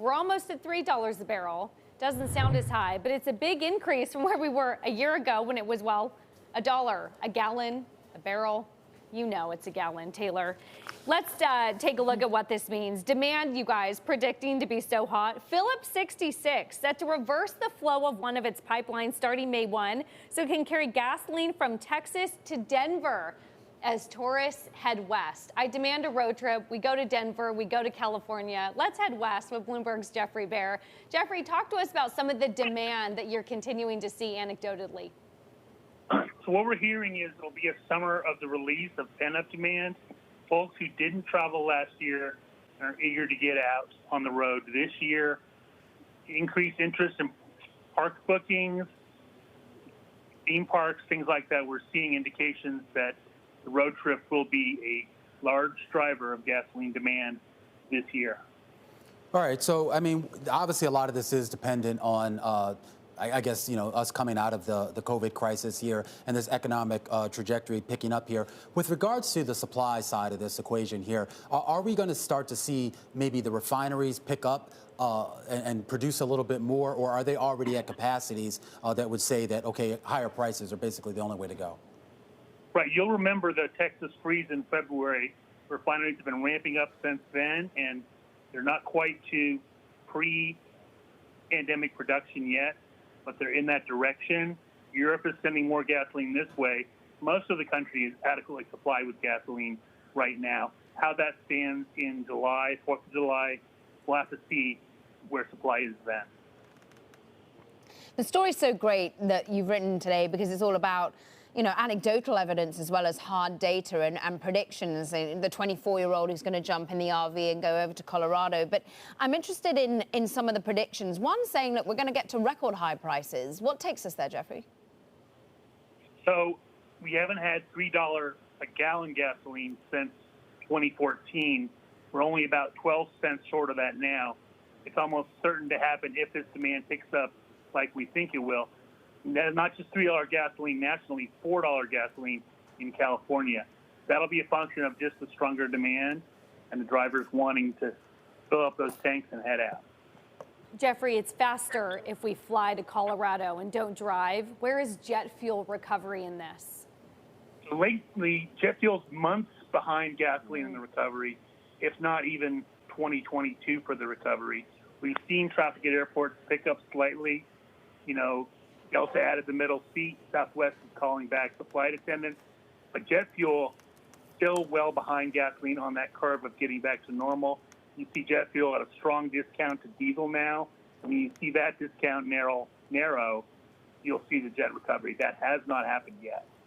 We're almost at $3 a barrel. Doesn't sound as high, but it's a big increase from where we were a year ago when it was, well, $1 a gallon, a barrel. You know it's a gallon, Taylor. Let's take a look at what this means. Demand, you guys, predicting to be so hot. Phillips 66 set to reverse the flow of one of its pipelines starting May 1, so it can carry gasoline from Texas to Denver as tourists head west. I demand a road trip. We go to Denver. We go to California. Let's head west with Bloomberg's Jeffrey Bair. Jeffrey, talk to us about some of the demand that you're continuing to see anecdotally. So what we're hearing is it'll be a summer of the release of pent-up demand. Folks who didn't travel last year are eager to get out on the road this year. Increased interest in park bookings, theme parks, things like that. We're seeing indications that the road trip will be a large driver of gasoline demand this year. All right. So, I mean, obviously a lot of this is dependent on I guess, us coming out of the COVID crisis here and this economic trajectory picking up here. With regards to the supply side of this equation here, are we going to start to see maybe the refineries pick up and produce a little bit more, or are they already at capacities that would say that, okay, higher prices are basically the only way to go? Right. You'll remember the Texas freeze in February. Refineries have been ramping up since then, and they're not quite to pre-pandemic production yet, but they're in that direction. Europe is sending more gasoline this way. Most of the country is adequately supplied with gasoline right now. How that stands in July, 4th of July, we'll have to see where supply is then. The story's so great that you've written today because it's all about, anecdotal evidence as well as hard data and predictions. The 24-year-old who's going to jump in the RV and go over to Colorado. But I'm interested in some of the predictions. One saying that we're going to get to record high prices. What takes us there, Jeffrey? So we haven't had $3 a gallon gasoline since 2014. We're only about 12 cents short of that now. It's almost certain to happen if this demand picks up like we think it will. Not just $3 gasoline nationally, $4 gasoline in California. That'll be a function of just the stronger demand and the drivers wanting to fill up those tanks and head out. Jeffrey, it's faster if we fly to Colorado and don't drive. Where is jet fuel recovery in this? So lately, jet fuel's months behind gasoline in the recovery, if not even 2022 for the recovery. We've seen traffic at airports pick up slightly. Delta added the middle seat. Southwest is calling back the flight attendants. But jet fuel still well behind gasoline on that curve of getting back to normal. You see jet fuel at a strong discount to diesel now. When you see that discount narrow, you'll see the jet recovery. That has not happened yet.